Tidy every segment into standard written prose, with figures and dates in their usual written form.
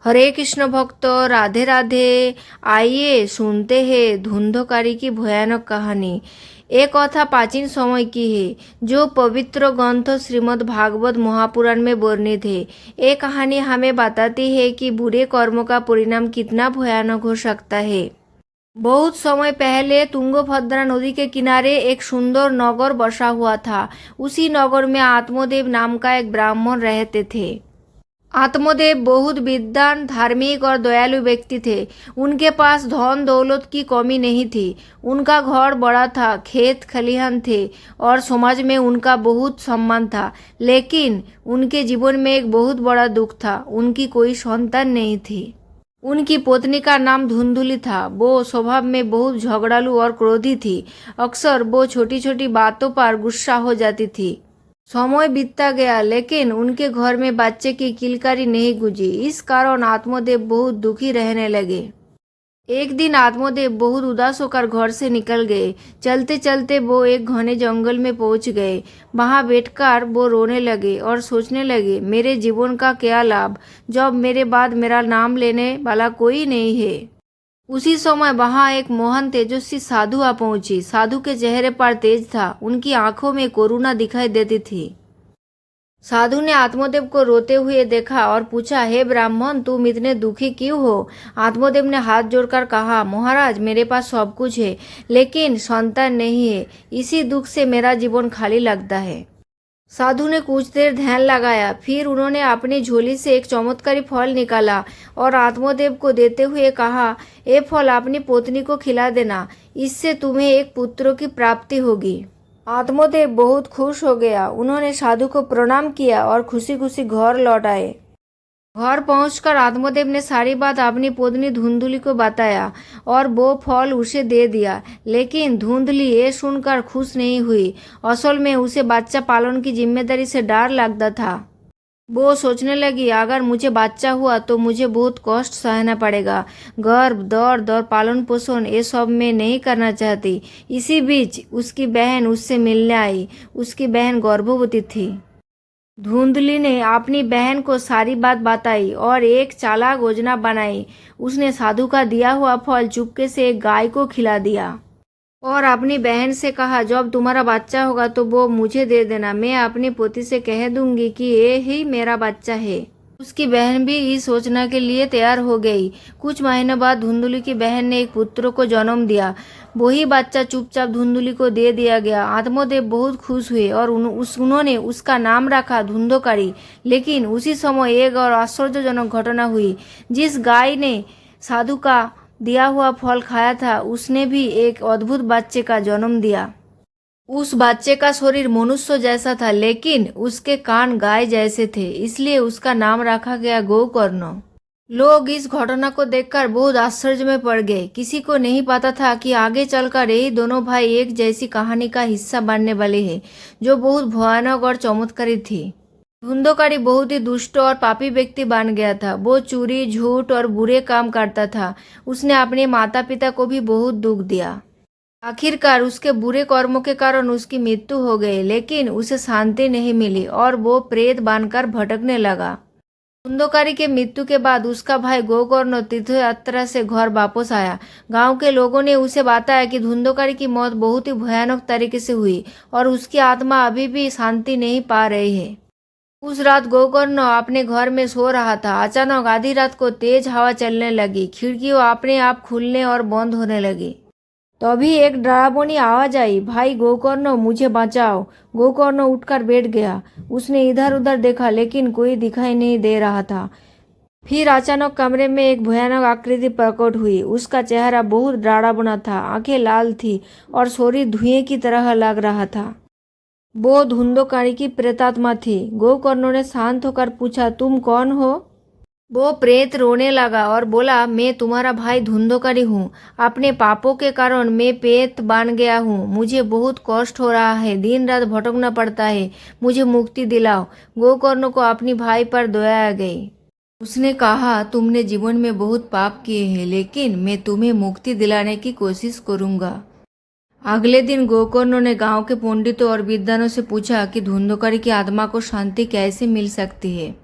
हरे कृष्ण भक्त राधे राधे। आइए सुनते हैं धुंधकारी की भयानक कहानी। एक कथा प्राचीन समय की है जो पवित्र ग्रंथ श्रीमद् भागवत महापुराण में वर्णित है। ये कहानी हमें बताती है कि बुरे कर्मों का परिणाम कितना भयानक हो सकता है। बहुत समय पहले तुंगभद्रा नदी के किनारे एक सुंदर नगर बसा हुआ था। उसी नगर में आत्मदेव नाम का एक ब्राह्मण रहते थे। आत्मदेव बहुत विद्वान, धार्मिक और दयालु व्यक्ति थे। उनके पास धन दौलत की कमी नहीं थी। उनका घर बड़ा था, खेत खलिहान थे और समाज में उनका बहुत सम्मान था। लेकिन उनके जीवन में एक बहुत बड़ा दुख था, उनकी कोई संतान नहीं थी। उनकी पत्नी का नाम धुंधुली था। वो स्वभाव में बहुत झगड़ालू और क्रोधी थी। अक्सर वो छोटी छोटी बातों पर गुस्सा हो जाती थी। समय बीतता गया लेकिन उनके घर में बच्चे की किलकारी नहीं गुंजी। इस कारण आत्मदेव बहुत दुखी रहने लगे। एक दिन आत्मदेव बहुत उदास होकर घर से निकल गए। चलते चलते वो एक घने जंगल में पहुंच गए। वहां बैठकर वो रोने लगे और सोचने लगे, मेरे जीवन का क्या लाभ जब मेरे बाद मेरा नाम लेने वाला कोई नहीं है। उसी समय वहां एक मोहन तेजस्वी साधु आ पहुंची। साधु के चेहरे पर तेज था, उनकी आंखों में करुणा दिखाई देती थी। साधु ने आत्मदेव को रोते हुए देखा और पूछा, हे ब्राह्मण, तुम इतने दुखी क्यों हो? आत्मदेव ने हाथ जोड़कर कहा, महाराज, मेरे पास सब कुछ है लेकिन संतान नहीं है। इसी दुख से मेरा जीवन खाली लगता है। साधु ने कुछ देर ध्यान लगाया, फिर उन्होंने अपनी झोली से एक चमत्कारी फल निकाला और आत्मदेव को देते हुए कहा, ये फल अपनी पत्नी को खिला देना, इससे तुम्हें एक पुत्र की प्राप्ति होगी। आत्मदेव बहुत खुश हो गया। उन्होंने साधु को प्रणाम किया और खुशी खुशी घर लौट आए। घर पहुंचकर आत्मदेव ने सारी बात अपनी पत्नी धुंधुली को बताया और वो फल उसे दे दिया। लेकिन धुंधली ये सुनकर खुश नहीं हुई। असल में उसे बच्चा पालन की जिम्मेदारी से डर लगता था। वो सोचने लगी, अगर मुझे बच्चा हुआ तो मुझे बहुत कष्ट सहना पड़ेगा। गर्भ, दर्द और पालन पोषण ये सब मैं नहीं करना चाहती। इसी बीच उसकी बहन उससे मिलने आई। उसकी बहन गर्भवती थी। धुंधली ने अपनी बहन को सारी बात बताई और एक चालाक योजना बनाई। उसने साधु का दिया हुआ फल चुपके से एक गाय को खिला दिया और अपनी बहन से कहा, जब तुम्हारा बच्चा होगा तो वो मुझे दे देना। मैं अपने पति से कह दूंगी कि ये ही मेरा बच्चा है। उसकी बहन भी इस योजना के लिए तैयार हो गई। कुछ महीनों बाद धुंधुली की बहन ने एक पुत्र को जन्म दिया। वही बच्चा चुपचाप धुंधुली को दे दिया गया। आत्मदेव बहुत खुश हुए और उन्होंने उसका नाम रखा धुंधकारी। लेकिन उसी समय एक और आश्चर्यजनक घटना हुई। जिस गाय ने साधु का दिया हुआ फल खाया था, उसने भी एक अद्भुत बच्चे का जन्म दिया। उस बच्चे का शरीर मनुष्य जैसा था लेकिन उसके कान गाय जैसे थे, इसलिए उसका नाम रखा गया गोकर्ण। लोग इस घटना को देखकर बहुत आश्चर्य में पड़ गए। किसी को नहीं पता था कि आगे चलकर यही दोनों भाई एक जैसी कहानी का हिस्सा बनने वाले हैं जो बहुत भयानक और चमत्कारी थी। धुंधकारी बहुत ही दुष्ट और पापी व्यक्ति बन गया था। वो चोरी, झूठ और बुरे काम करता था। उसने अपने माता पिता को भी बहुत दुख दिया। आखिरकार उसके बुरे कर्मों के कारण उसकी मृत्यु हो गई, लेकिन उसे शांति नहीं मिली और वो प्रेत बनकर भटकने लगा। धुंधकारी के मृत्यु के बाद उसका भाई गोकर्ण तीर्थ यात्रा से घर वापस आया। गांव के लोगों ने उसे बताया कि धुंधकारी की मौत बहुत ही भयानक तरीके से हुई और उसकी आत्मा अभी भी शांति नहीं पा रही है। उस रात गोकर्ण अपने घर में सो रहा था। अचानक आधी रात को तेज हवा चलने लगी। खिड़कियां अपने आप खुलने और बंद होने लगी। तभी एक डरावनी आवाज आई, भाई गोकर्ण, मुझे बचाओ। गोकर्ण उठकर बैठ गया। उसने इधर उधर देखा लेकिन कोई दिखाई नहीं दे रहा था। फिर अचानक कमरे में एक भयानक आकृति प्रकट हुई। उसका चेहरा बहुत डरावना था, आंखें लाल थी और शरीर धुएं की तरह लग रहा था। वो धुंधकारी की प्रेतात्मा थी। गोकर्ण ने शांत होकर पूछा, तुम कौन हो? वो प्रेत रोने लगा और बोला, मैं तुम्हारा भाई धुंधकारी हूँ। अपने पापों के कारण मैं प्रेत बन गया हूँ। मुझे बहुत कष्ट हो रहा है, दिन रात भटकना पड़ता है। मुझे मुक्ति दिलाओ। गोकर्ण को अपनी भाई पर दया आ गई। उसने कहा, तुमने जीवन में बहुत पाप किए हैं लेकिन मैं तुम्हें मुक्ति दिलाने की कोशिश करूंगा। अगले दिन गोकर्ण ने गांव के पंडितों और विद्वानों से पूछा कि धुंधकारी की आत्मा को शांति कैसे मिल सकती है।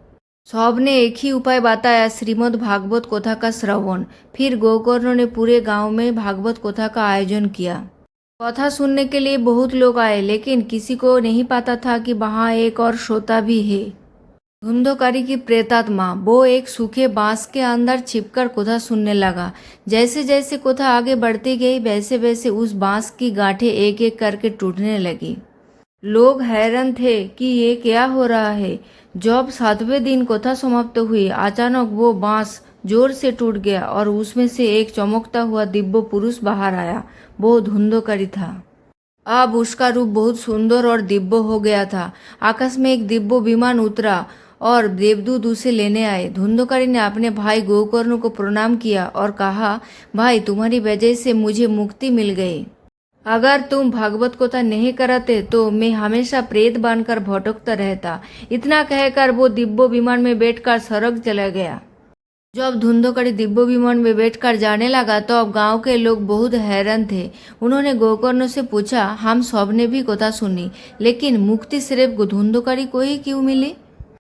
सबने एक ही उपाय बताया, श्रीमद् भागवत कथा का श्रवण। फिर गोकर्ण ने पूरे गांव में भागवत कथा का आयोजन किया। कथा सुनने के लिए बहुत लोग आए, लेकिन किसी को नहीं पता था कि वहाँ एक और श्रोता भी है। धुंधकारी की प्रेतात्मा, वो एक सूखे बांस के अंदर छिपकर कथा सुनने लगा। जैसे जैसे कथा आगे बढ़ती गई, वैसे वैसे उस बांस की गांठें एक एक करके टूटने लगी। लोग हैरान थे कि ये क्या हो रहा है। जब 7वें दिन कथा समाप्त हुई, अचानक वो बांस जोर से टूट गया और उसमें से एक चमकता हुआ दिव्य पुरुष बाहर आया। वो धुंधकारी था। अब उसका रूप बहुत सुंदर और दिव्य हो गया था। आकाश में एक दिव्य विमान उतरा और देवदूत उसे लेने आए। धुंधकारी ने अपने भाई गोकर्ण को प्रणाम किया और कहा, भाई, तुम्हारी वजह से मुझे मुक्ति मिल गई। अगर तुम भागवत कथा नहीं कराते तो मैं हमेशा प्रेत बनकर भटकता रहता। इतना कहकर वो दिव्य विमान में बैठकर स्वर्ग चला गया। जब धुंधकारी दिव्य विमान में बैठकर जाने लगा तो अब गांव के लोग बहुत हैरान थे। उन्होंने गोकर्ण से पूछा, हम सब ने भी कथा सुनी, लेकिन मुक्ति सिर्फ धुंधकारी को ही क्यों मिली?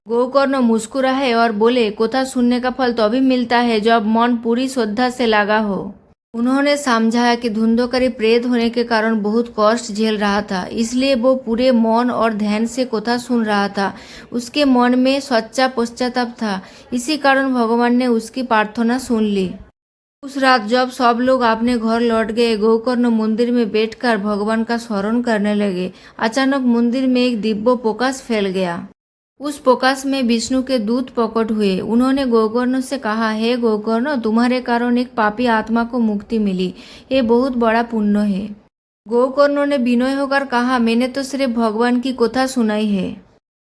गोकर्ण मुस्कुराए और बोले, कथा सुनने का फल तभी मिलता है जब मन पूरी श्रद्धा से लगा हो। उन्होंने समझाया कि धुंधकारी प्रेत होने के कारण बहुत कष्ट झेल रहा था, इसलिए वो पूरे मन और ध्यान से कथा सुन रहा था। उसके मन में सच्चा पश्चाताप था, इसी कारण भगवान ने उसकी प्रार्थना सुन ली। उस रात जब सब लोग अपने घर लौट गए, गोकर्ण मंदिर में बैठकर भगवान का स्मरण करने लगे। अचानक मंदिर में एक दिव्य प्रकाश फैल गया। उस प्रकाश में विष्णु के दूत प्रकट हुए। उन्होंने गोकर्ण से कहा, हे गोकर्ण, तुम्हारे कारण एक पापी आत्मा को मुक्ति मिली। ये बहुत बड़ा पुण्य है। गोकर्ण ने विनय होकर कहा, मैंने तो सिर्फ भगवान की कथा सुनाई है।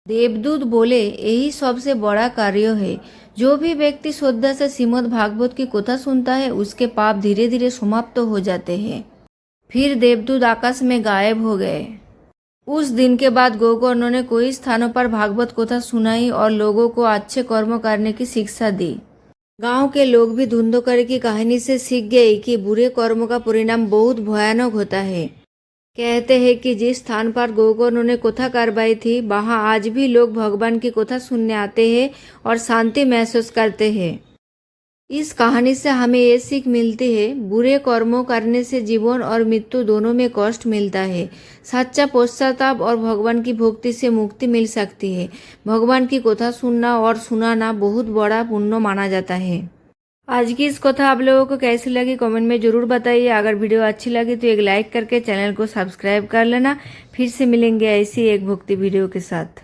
देवदूत बोले, यही सबसे बड़ा कार्य है। जो भी व्यक्ति श्रद्धा से श्रीमद् भागवत की कथा सुनता है, उसके पाप धीरे धीरे समाप्त हो जाते हैं। फिर देवदूत आकाश में गायब हो गए। उस दिन के बाद गोकर्ण ने कई स्थानों पर भागवत कथा सुनाई और लोगों को अच्छे कर्म करने की शिक्षा दी। गांव के लोग भी धुंधकारी की कहानी से सीख गए कि बुरे कर्मों का परिणाम बहुत भयानक होता है। कहते हैं कि जिस स्थान पर गोकर्ण ने कथा करवाई थी, वहां आज भी लोग भगवान की कथा सुनने आते हैं और शांति महसूस करते हैं। इस कहानी से हमें ये सीख मिलती है, बुरे कर्मों करने से जीवन और मृत्यु दोनों में कष्ट मिलता है। सच्चा पश्चाताप और भगवान की भक्ति से मुक्ति मिल सकती है। भगवान की कथा सुनना और सुनाना बहुत बड़ा पुण्य माना जाता है। आज की इस कथा आप लोगों को कैसी लगी कमेंट में जरूर बताइए। अगर वीडियो अच्छी लगी तो एक लाइक करके चैनल को सब्सक्राइब कर लेना। फिर से मिलेंगे ऐसी एक भक्ति वीडियो के साथ।